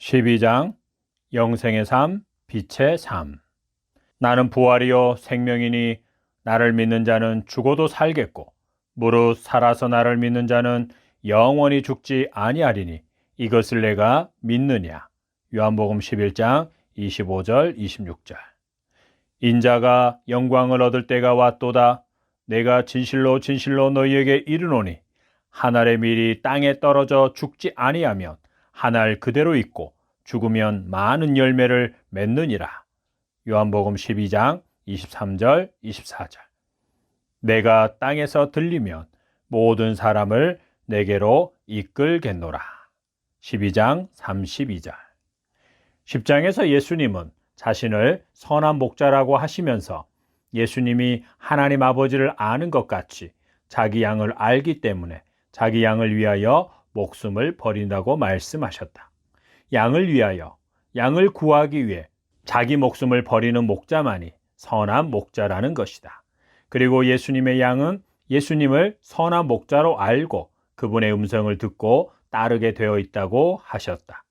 12장 영생의 삶, 빛의 삶. 나는 부활이요 생명이니 나를 믿는 자는 죽어도 살겠고 무릇 살아서 나를 믿는 자는 영원히 죽지 아니하리니 이것을 내가 믿느냐. 요한복음 11장 25절 26절. 인자가 영광을 얻을 때가 왔도다. 내가 진실로 진실로 너희에게 이르노니 한 알의 밀이 땅에 떨어져 죽지 아니하면 한 알 그대로 있고 죽으면 많은 열매를 맺느니라. 요한복음 12장 23절 24절. 내가 땅에서 들리면 모든 사람을 내게로 이끌겠노라. 12장 32절. 10장에서 예수님은 자신을 선한 목자라고 하시면서 예수님이 하나님 아버지를 아는 것 같이 자기 양을 알기 때문에 자기 양을 위하여 목숨을 버린다고 말씀하셨다. 양을 위하여, 양을 구하기 위해 자기 목숨을 버리는 목자만이 선한 목자라는 것이다. 그리고 예수님의 양은 예수님을 선한 목자로 알고 그분의 음성을 듣고 따르게 되어 있다고 하셨다.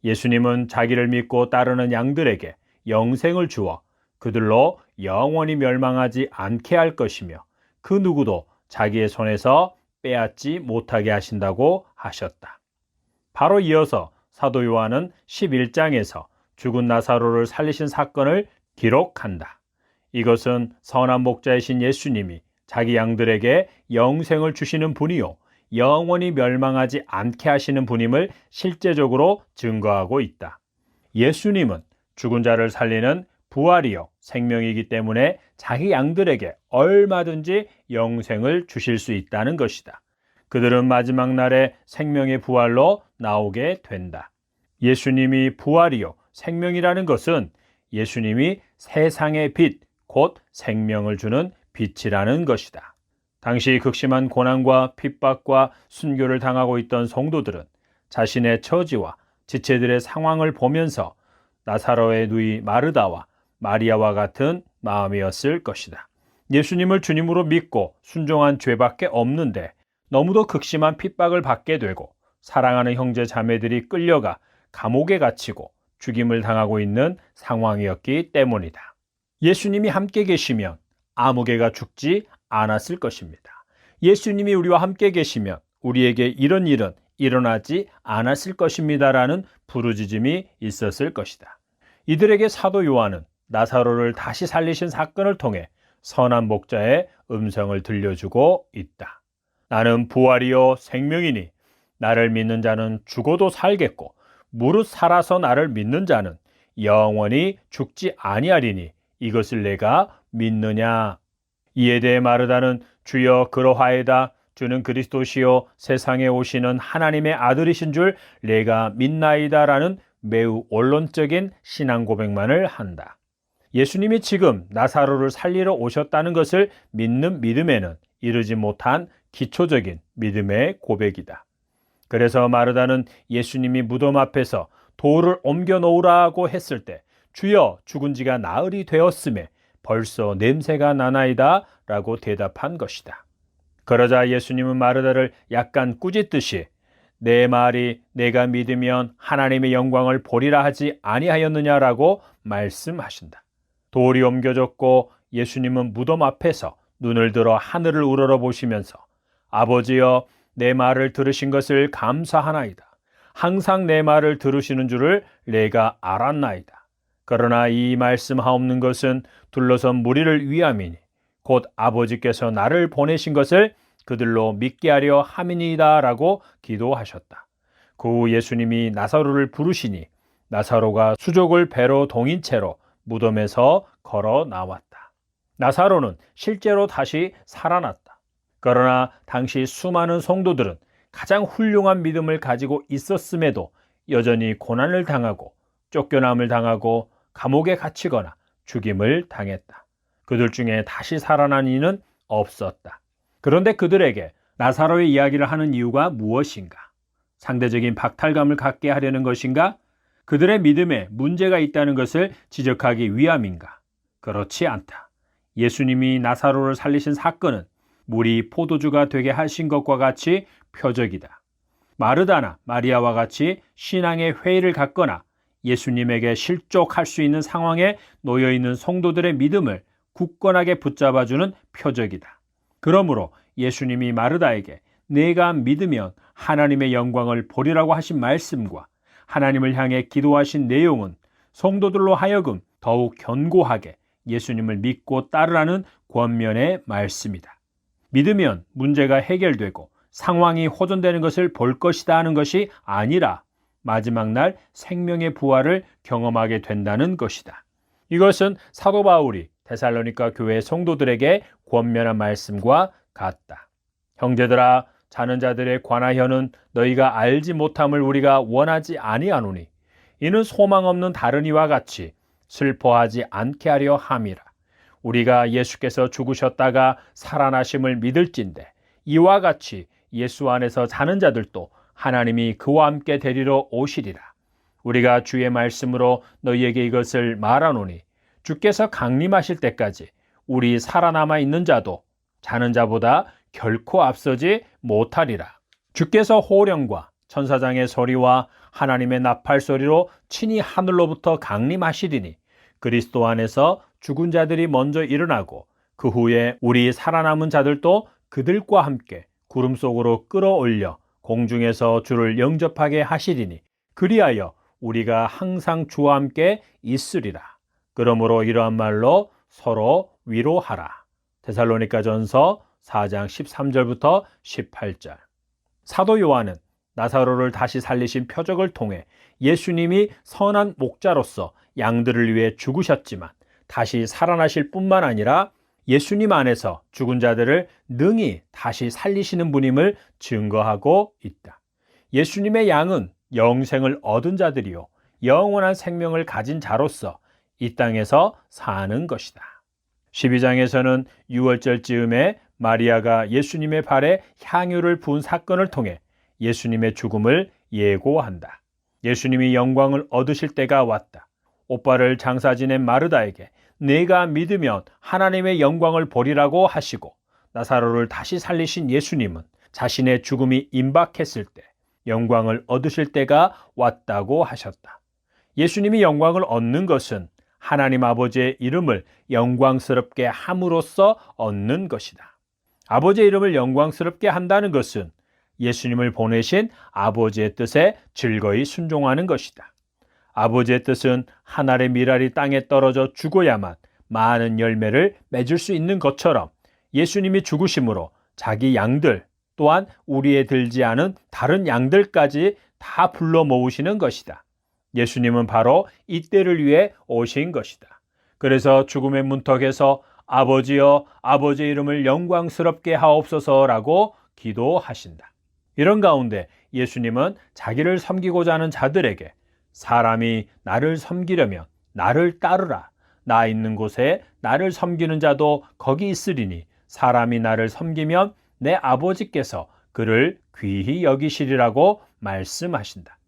예수님은 자기를 믿고 따르는 양들에게 영생을 주어 그들로 영원히 멸망하지 않게 할 것이며 그 누구도 자기의 손에서 빼앗지 못하게 하신다고 하셨다. 바로 이어서 사도 요한은 11장에서 죽은 나사로를 살리신 사건을 기록한다. 이것은 선한 목자이신 예수님이 자기 양들에게 영생을 주시는 분이요 영원히 멸망하지 않게 하시는 분임을 실제적으로 증거하고 있다. 예수님은 죽은 자를 살리는 부활이요 생명이기 때문에 자기 양들에게 얼마든지 영생을 주실 수 있다는 것이다. 그들은 마지막 날에 생명의 부활로 나오게 된다. 예수님이 부활이요 생명이라는 것은 예수님이 세상의 빛, 곧 생명을 주는 빛이라는 것이다. 당시 극심한 고난과 핍박과 순교를 당하고 있던 성도들은 자신의 처지와 지체들의 상황을 보면서 나사로의 누이 마르다와 마리아와 같은 마음이었을 것이다. 예수님을 주님으로 믿고 순종한 죄밖에 없는데 너무도 극심한 핍박을 받게 되고 사랑하는 형제 자매들이 끌려가 감옥에 갇히고 죽임을 당하고 있는 상황이었기 때문이다. 예수님이 함께 계시면 아무 개가 죽지 않았을 것입니다. 예수님이 우리와 함께 계시면 우리에게 이런 일은 일어나지 않았을 것입니다라는 부르짖음이 있었을 것이다. 이들에게 사도 요한은 나사로를 다시 살리신 사건을 통해 선한 목자의 음성을 들려주고 있다. 나는 부활이요 생명이니 나를 믿는 자는 죽어도 살겠고 무릇 살아서 나를 믿는 자는 영원히 죽지 아니하리니 이것을 내가 믿느냐. 이에 대해 마르다는 주여 그러하에다 주는 그리스도시요 세상에 오시는 하나님의 아들이신 줄 내가 믿나이다라는 매우 원론적인 신앙 고백만을 한다. 예수님이 지금 나사로를 살리러 오셨다는 것을 믿는 믿음에는 이르지 못한 기초적인 믿음의 고백이다. 그래서 마르다는 예수님이 무덤 앞에서 돌을 옮겨 놓으라고 했을 때 주여 죽은 지가 나흘이 되었음에 벌써 냄새가 나나이다 라고 대답한 것이다. 그러자 예수님은 마르다를 약간 꾸짖듯이 내 말이 내가 믿으면 하나님의 영광을 보리라 하지 아니하였느냐라고 말씀하신다. 돌이 옮겨졌고 예수님은 무덤 앞에서 눈을 들어 하늘을 우러러 보시면서 아버지여 내 말을 들으신 것을 감사하나이다. 항상 내 말을 들으시는 줄을 내가 알았나이다. 그러나 이 말씀하옵는 것은 둘러선 무리를 위함이니 곧 아버지께서 나를 보내신 것을 그들로 믿게 하려 함이니이다 라고 기도하셨다. 그 후 예수님이 나사로를 부르시니 나사로가 수족을 배로 동인 채로 무덤에서 걸어 나왔다. 나사로는 실제로 다시 살아났다. 그러나 당시 수많은 성도들은 가장 훌륭한 믿음을 가지고 있었음에도 여전히 고난을 당하고 쫓겨남을 당하고 감옥에 갇히거나 죽임을 당했다. 그들 중에 다시 살아난 이는 없었다. 그런데 그들에게 나사로의 이야기를 하는 이유가 무엇인가? 상대적인 박탈감을 갖게 하려는 것인가? 그들의 믿음에 문제가 있다는 것을 지적하기 위함인가? 그렇지 않다. 예수님이 나사로를 살리신 사건은 물이 포도주가 되게 하신 것과 같이 표적이다. 마르다나 마리아와 같이 신앙의 회의를 갖거나 예수님에게 실족할 수 있는 상황에 놓여 있는 성도들의 믿음을 굳건하게 붙잡아주는 표적이다. 그러므로 예수님이 마르다에게 내가 믿으면 하나님의 영광을 보리라고 하신 말씀과 하나님을 향해 기도하신 내용은 성도들로 하여금 더욱 견고하게 예수님을 믿고 따르라는 권면의 말씀이다. 믿으면 문제가 해결되고 상황이 호전되는 것을 볼 것이다 하는 것이 아니라 마지막 날 생명의 부활을 경험하게 된다는 것이다. 이것은 사도 바울이 데살로니가 교회 성도들에게 권면한 말씀과 같다. 형제들아, 자는 자들의 관하여는 너희가 알지 못함을 우리가 원하지 아니하노니 이는 소망 없는 다른 이와 같이 슬퍼하지 않게 하려 함이라. 우리가 예수께서 죽으셨다가 살아나심을 믿을진대 이와 같이 예수 안에서 자는 자들도 하나님이 그와 함께 데리러 오시리라. 우리가 주의 말씀으로 너희에게 이것을 말하노니 주께서 강림하실 때까지 우리 살아남아 있는 자도 자는 자보다 결코 앞서지 못하리라. 주께서 호령과 천사장의 소리와 하나님의 나팔 소리로 친히 하늘로부터 강림하시리니 그리스도 안에서 죽은 자들이 먼저 일어나고 그 후에 우리 살아남은 자들도 그들과 함께 구름 속으로 끌어올려 공중에서 주를 영접하게 하시리니 그리하여 우리가 항상 주와 함께 있으리라. 그러므로 이러한 말로 서로 위로하라. 데살로니가전서 4장 13절부터 18절. 사도 요한은 나사로를 다시 살리신 표적을 통해 예수님이 선한 목자로서 양들을 위해 죽으셨지만 다시 살아나실 뿐만 아니라 예수님 안에서 죽은 자들을 능히 다시 살리시는 분임을 증거하고 있다. 예수님의 양은 영생을 얻은 자들이요 영원한 생명을 가진 자로서 이 땅에서 사는 것이다. 12장에서는 유월절 즈음에 마리아가 예수님의 발에 향유를 부은 사건을 통해 예수님의 죽음을 예고한다. 예수님이 영광을 얻으실 때가 왔다. 오빠를 장사 지낸 마르다에게 내가 믿으면 하나님의 영광을 보리라고 하시고 나사로를 다시 살리신 예수님은 자신의 죽음이 임박했을 때 영광을 얻으실 때가 왔다고 하셨다. 예수님이 영광을 얻는 것은 하나님 아버지의 이름을 영광스럽게 함으로써 얻는 것이다. 아버지의 이름을 영광스럽게 한다는 것은 예수님을 보내신 아버지의 뜻에 즐거이 순종하는 것이다. 아버지의 뜻은 한 알의 밀알이 땅에 떨어져 죽어야만 많은 열매를 맺을 수 있는 것처럼 예수님이 죽으심으로 자기 양들 또한 우리에 들지 않은 다른 양들까지 다 불러 모으시는 것이다. 예수님은 바로 이때를 위해 오신 것이다. 그래서 죽음의 문턱에서 아버지여 아버지의 이름을 영광스럽게 하옵소서라고 기도하신다. 이런 가운데 예수님은 자기를 섬기고자 하는 자들에게 사람이 나를 섬기려면 나를 따르라. 나 있는 곳에 나를 섬기는 자도 거기 있으리니 사람이 나를 섬기면 내 아버지께서 그를 귀히 여기시리라고 말씀하신다.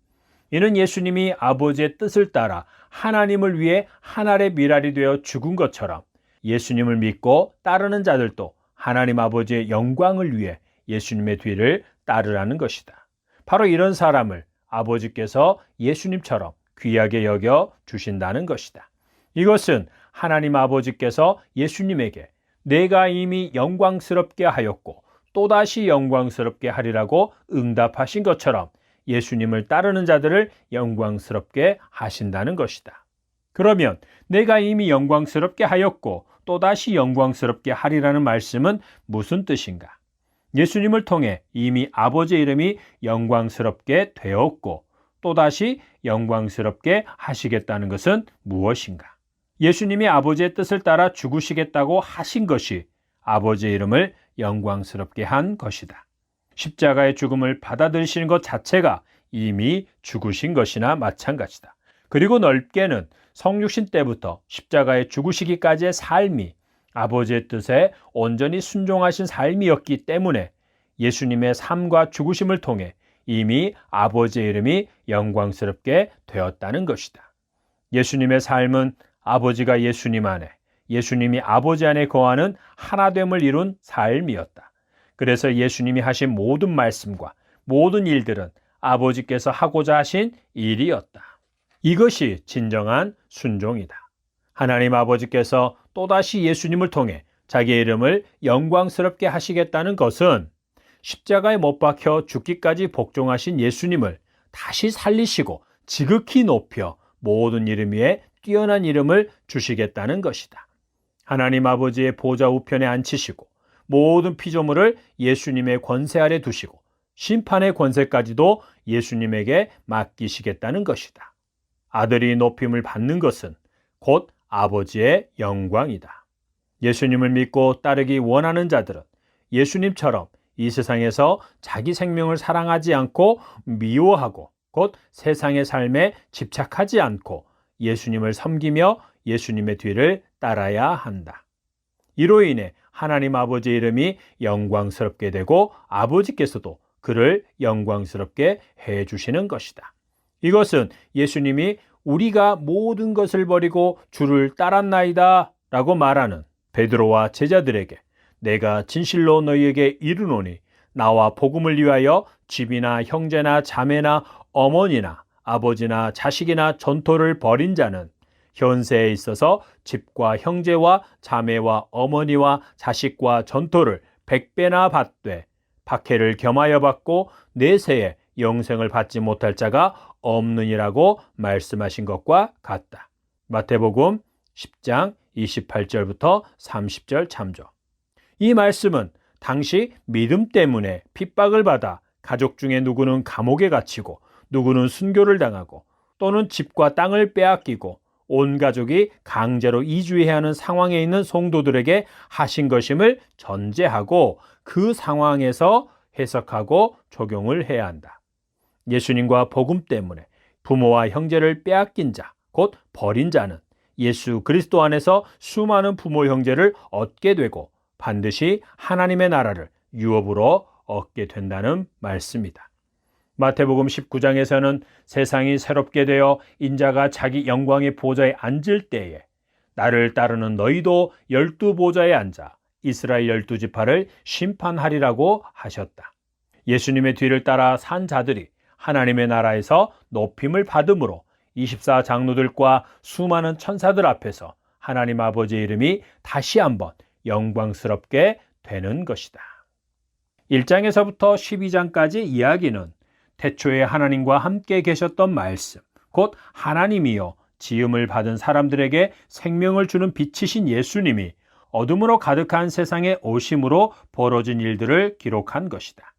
이는 예수님이 아버지의 뜻을 따라 하나님을 위해 한 알의 밀알이 되어 죽은 것처럼 예수님을 믿고 따르는 자들도 하나님 아버지의 영광을 위해 예수님의 뒤를 따르라는 것이다. 바로 이런 사람을 아버지께서 예수님처럼 귀하게 여겨 주신다는 것이다. 이것은 하나님 아버지께서 예수님에게 내가 이미 영광스럽게 하였고 또다시 영광스럽게 하리라고 응답하신 것처럼 예수님을 따르는 자들을 영광스럽게 하신다는 것이다. 그러면 내가 이미 영광스럽게 하였고 또다시 영광스럽게 하리라는 말씀은 무슨 뜻인가? 예수님을 통해 이미 아버지의 이름이 영광스럽게 되었고 또다시 영광스럽게 하시겠다는 것은 무엇인가? 예수님이 아버지의 뜻을 따라 죽으시겠다고 하신 것이 아버지의 이름을 영광스럽게 한 것이다. 십자가의 죽음을 받아들이시는 것 자체가 이미 죽으신 것이나 마찬가지다. 그리고 넓게는 성육신 때부터 십자가에 죽으시기까지의 삶이 아버지의 뜻에 온전히 순종하신 삶이었기 때문에 예수님의 삶과 죽으심을 통해 이미 아버지의 이름이 영광스럽게 되었다는 것이다. 예수님의 삶은 아버지가 예수님 안에, 예수님이 아버지 안에 거하는 하나됨을 이룬 삶이었다. 그래서 예수님이 하신 모든 말씀과 모든 일들은 아버지께서 하고자 하신 일이었다. 이것이 진정한 순종이다. 하나님 아버지께서 또다시 예수님을 통해 자기의 이름을 영광스럽게 하시겠다는 것은 십자가에 못 박혀 죽기까지 복종하신 예수님을 다시 살리시고 지극히 높여 모든 이름 위에 뛰어난 이름을 주시겠다는 것이다. 하나님 아버지의 보좌 우편에 앉히시고 모든 피조물을 예수님의 권세 아래 두시고 심판의 권세까지도 예수님에게 맡기시겠다는 것이다. 아들이 높임을 받는 것은 곧 아버지의 영광이다. 예수님을 믿고 따르기 원하는 자들은 예수님처럼 이 세상에서 자기 생명을 사랑하지 않고 미워하고 곧 세상의 삶에 집착하지 않고 예수님을 섬기며 예수님의 뒤를 따라야 한다. 이로 인해 하나님 아버지의 이름이 영광스럽게 되고 아버지께서도 그를 영광스럽게 해주시는 것이다. 이것은 예수님이 우리가 모든 것을 버리고 주를 따랐나이다 라고 말하는 베드로와 제자들에게 내가 진실로 너희에게 이르노니 나와 복음을 위하여 집이나 형제나 자매나 어머니나 아버지나 자식이나 전토를 벌인 자는 현세에 있어서 집과 형제와 자매와 어머니와 자식과 전토를 100배나 받되 박해를 겸하여 받고 내세에 영생을 받지 못할 자가 없느니라고 말씀하신 것과 같다. 마태복음 10장 28절부터 30절 참조. 이 말씀은 당시 믿음 때문에 핍박을 받아 가족 중에 누구는 감옥에 갇히고 누구는 순교를 당하고 또는 집과 땅을 빼앗기고 온 가족이 강제로 이주해야 하는 상황에 있는 성도들에게 하신 것임을 전제하고 그 상황에서 해석하고 적용을 해야 한다. 예수님과 복음 때문에 부모와 형제를 빼앗긴 자, 곧 버린 자는 예수 그리스도 안에서 수많은 부모 형제를 얻게 되고 반드시 하나님의 나라를 유업으로 얻게 된다는 말씀이다. 마태복음 19장에서는 세상이 새롭게 되어 인자가 자기 영광의 보좌에 앉을 때에 나를 따르는 너희도 12보좌에 앉아 이스라엘 12지파를 심판하리라고 하셨다. 예수님의 뒤를 따라 산 자들이 하나님의 나라에서 높임을 받음으로 24장로들과 수많은 천사들 앞에서 하나님 아버지의 이름이 다시 한번 영광스럽게 되는 것이다. 1장에서부터 12장까지 이야기는 태초에 하나님과 함께 계셨던 말씀, 곧 하나님이요 지음을 받은 사람들에게 생명을 주는 빛이신 예수님이 어둠으로 가득한 세상에 오심으로 벌어진 일들을 기록한 것이다.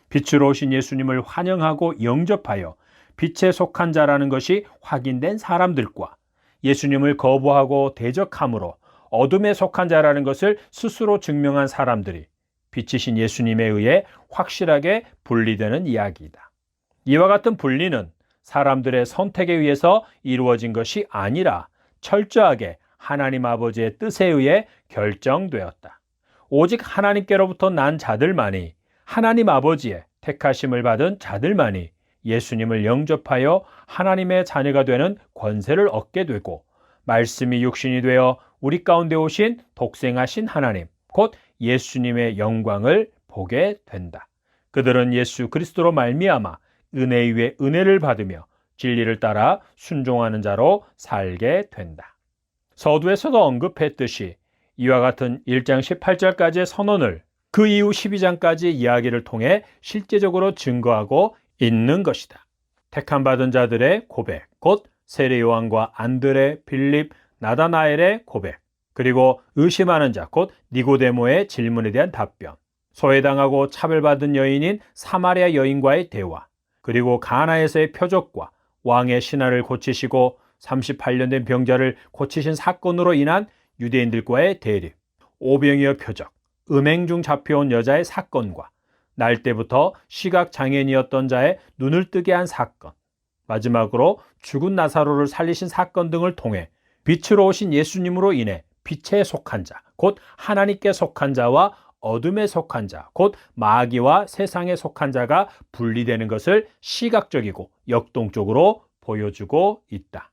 빛으로 오신 예수님을 환영하고 영접하여 빛에 속한 자라는 것이 확인된 사람들과 예수님을 거부하고 대적함으로 어둠에 속한 자라는 것을 스스로 증명한 사람들이 빛이신 예수님에 의해 확실하게 분리되는 이야기이다. 이와 같은 분리는 사람들의 선택에 의해서 이루어진 것이 아니라 철저하게 하나님 아버지의 뜻에 의해 결정되었다. 오직 하나님께로부터 난 자들만이, 하나님 아버지의 택하심을 받은 자들만이 예수님을 영접하여 하나님의 자녀가 되는 권세를 얻게 되고 말씀이 육신이 되어 우리 가운데 오신 독생하신 하나님, 곧 예수님의 영광을 보게 된다. 그들은 예수 그리스도로 말미암아 은혜 위에 은혜를 받으며 진리를 따라 순종하는 자로 살게 된다. 서두에서도 언급했듯이 이와 같은 1장 18절까지의 선언을 그 이후 12장까지의 이야기를 통해 실제적으로 증거하고 있는 것이다. 택함받은 자들의 고백, 곧 세례 요한과 안드레, 빌립, 나다나엘의 고백, 그리고 의심하는 자, 곧 니고데모의 질문에 대한 답변, 소외당하고 차별받은 여인인 사마리아 여인과의 대화, 그리고 가나에서의 표적과 왕의 신하를 고치시고 38년 된 병자를 고치신 사건으로 인한 유대인들과의 대립, 오병이어 표적, 음행 중 잡혀온 여자의 사건과 날 때부터 시각장애인이었던 자의 눈을 뜨게 한 사건, 마지막으로 죽은 나사로를 살리신 사건 등을 통해 빛으로 오신 예수님으로 인해 빛에 속한 자, 곧 하나님께 속한 자와 어둠에 속한 자, 곧 마귀와 세상에 속한 자가 분리되는 것을 시각적이고 역동적으로 보여주고 있다.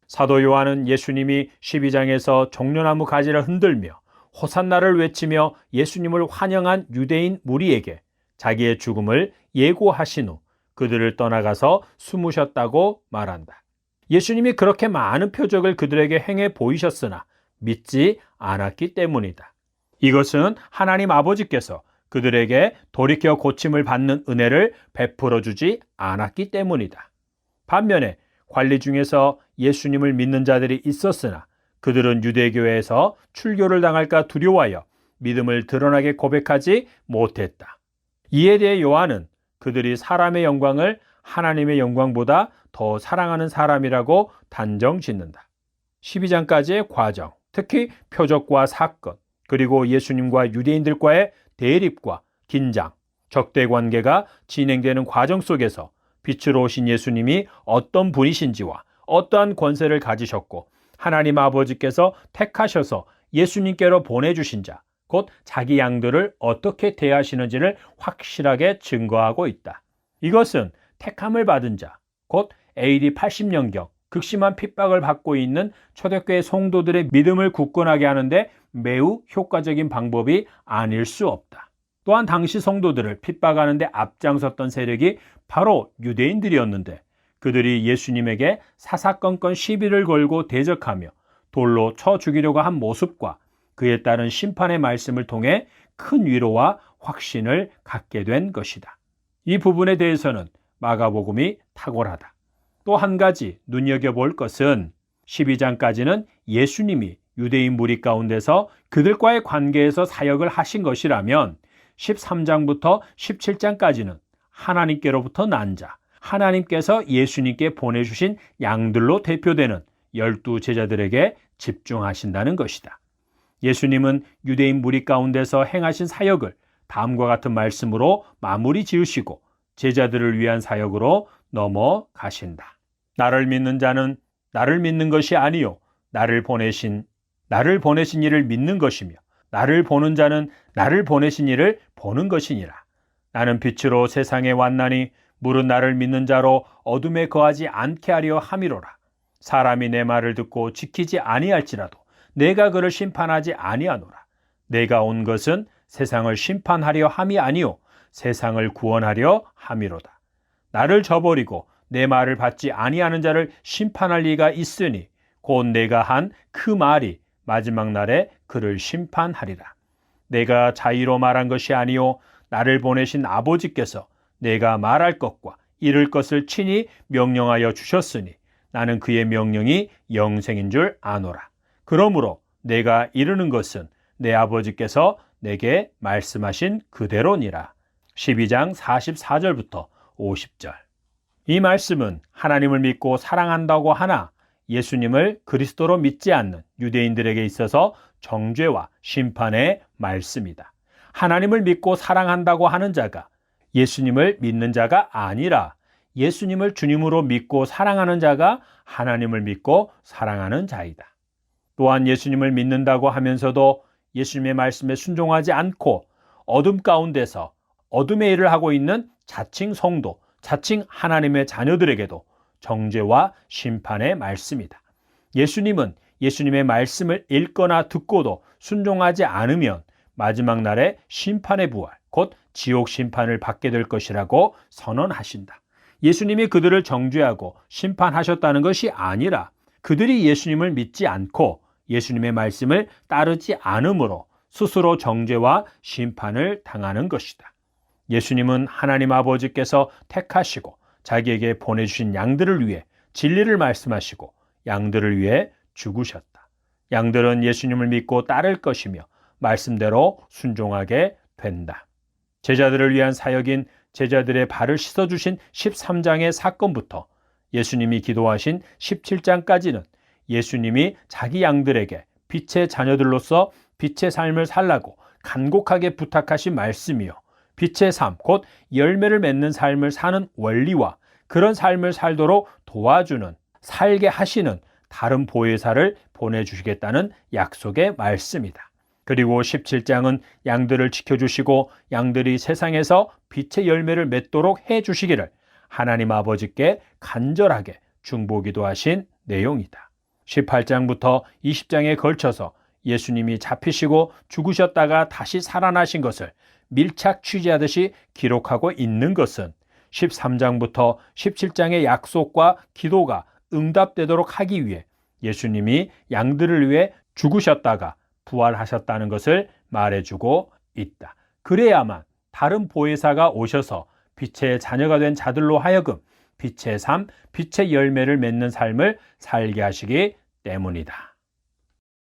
사도 요한은 예수님이 12장에서 종려나무 가지를 흔들며 호산나를 외치며 예수님을 환영한 유대인 무리에게 자기의 죽음을 예고하신 후 그들을 떠나가서 숨으셨다고 말한다. 예수님이 그렇게 많은 표적을 그들에게 행해 보이셨으나 믿지 않았기 때문이다. 이것은 하나님 아버지께서 그들에게 돌이켜 고침을 받는 은혜를 베풀어 주지 않았기 때문이다. 반면에 관리 중에서 예수님을 믿는 자들이 있었으나 그들은 유대교회에서 출교를 당할까 두려워하여 믿음을 드러나게 고백하지 못했다. 이에 대해 요한은 그들이 사람의 영광을 하나님의 영광보다 더 사랑하는 사람이라고 단정 짓는다. 12장까지의 과정, 특히 표적과 사건, 그리고 예수님과 유대인들과의 대립과 긴장, 적대 관계가 진행되는 과정 속에서 빛으로 오신 예수님이 어떤 분이신지와 어떠한 권세를 가지셨고 하나님 아버지께서 택하셔서 예수님께로 보내주신 자, 곧 자기 양들을 어떻게 대하시는지를 확실하게 증거하고 있다. 이것은 택함을 받은 자, 곧 AD 80년경 극심한 핍박을 받고 있는 초대교회 성도들의 믿음을 굳건하게 하는데 매우 효과적인 방법이 아닐 수 없다. 또한 당시 성도들을 핍박하는데 앞장섰던 세력이 바로 유대인들이었는데 그들이 예수님에게 사사건건 시비를 걸고 대적하며 돌로 쳐 죽이려고 한 모습과 그에 따른 심판의 말씀을 통해 큰 위로와 확신을 갖게 된 것이다. 이 부분에 대해서는 마가복음이 탁월하다. 또 한 가지 눈여겨볼 것은 12장까지는 예수님이 유대인 무리 가운데서 그들과의 관계에서 사역을 하신 것이라면 13장부터 17장까지는 하나님께로부터 난 자, 하나님께서 예수님께 보내주신 양들로 대표되는 12 제자들에게 집중하신다는 것이다. 예수님은 유대인 무리 가운데서 행하신 사역을 다음과 같은 말씀으로 마무리 지으시고 제자들을 위한 사역으로 넘어가신다. 나를 믿는 자는 나를 믿는 것이 아니요 나를 보내신 이를 믿는 것이며 나를 보는 자는 나를 보내신 이를 보는 것이니라. 나는 빛으로 세상에 왔나니 물은 나를 믿는 자로 어둠에 거하지 않게 하려 함이로라. 사람이 내 말을 듣고 지키지 아니할지라도 내가 그를 심판하지 아니하노라. 내가 온 것은 세상을 심판하려 함이 아니요 세상을 구원하려 함이로다. 나를 저버리고 내 말을 받지 아니하는 자를 심판할 리가 있으니 곧 내가 한 그 말이 마지막 날에 그를 심판하리라. 내가 자의로 말한 것이 아니요 나를 보내신 아버지께서 내가 말할 것과 이룰 것을 친히 명령하여 주셨으니 나는 그의 명령이 영생인 줄 아노라. 그러므로 내가 이루는 것은 내 아버지께서 내게 말씀하신 그대로니라. 12장 44절부터 50절. 이 말씀은 하나님을 믿고 사랑한다고 하나 예수님을 그리스도로 믿지 않는 유대인들에게 있어서 정죄와 심판의 말씀이다. 하나님을 믿고 사랑한다고 하는 자가 예수님을 믿는 자가 아니라 예수님을 주님으로 믿고 사랑하는 자가 하나님을 믿고 사랑하는 자이다. 또한 예수님을 믿는다고 하면서도 예수님의 말씀에 순종하지 않고 어둠 가운데서 어둠의 일을 하고 있는 자칭 성도, 자칭 하나님의 자녀들에게도 정죄와 심판의 말씀이다. 예수님은 예수님의 말씀을 읽거나 듣고도 순종하지 않으면 마지막 날에 심판의 부활, 곧 지옥 심판을 받게 될 것이라고 선언하신다. 예수님이 그들을 정죄하고 심판하셨다는 것이 아니라 그들이 예수님을 믿지 않고 예수님의 말씀을 따르지 않으므로 스스로 정죄와 심판을 당하는 것이다. 예수님은 하나님 아버지께서 택하시고 자기에게 보내주신 양들을 위해 진리를 말씀하시고 양들을 위해 죽으셨다. 양들은 예수님을 믿고 따를 것이며 말씀대로 순종하게 된다. 제자들을 위한 사역인 제자들의 발을 씻어주신 13장의 사건부터 예수님이 기도하신 17장까지는 예수님이 자기 양들에게 빛의 자녀들로서 빛의 삶을 살라고 간곡하게 부탁하신 말씀이요. 빛의 삶, 곧 열매를 맺는 삶을 사는 원리와 그런 삶을 살도록 도와주는, 살게 하시는 다른 보혜사를 보내주시겠다는 약속의 말씀이다. 그리고 17장은 양들을 지켜주시고 양들이 세상에서 빛의 열매를 맺도록 해주시기를 하나님 아버지께 간절하게 중보기도 하신 내용이다. 18장부터 20장에 걸쳐서 예수님이 잡히시고 죽으셨다가 다시 살아나신 것을 밀착 취재하듯이 기록하고 있는 것은 13장부터 17장의 약속과 기도가 응답되도록 하기 위해 예수님이 양들을 위해 죽으셨다가 부활하셨다는 것을 말해주고 있다. 그래야만 다른 보혜사가 오셔서 빛의 자녀가 된 자들로 하여금 빛의 삶, 빛의 열매를 맺는 삶을 살게 하시기 때문이다.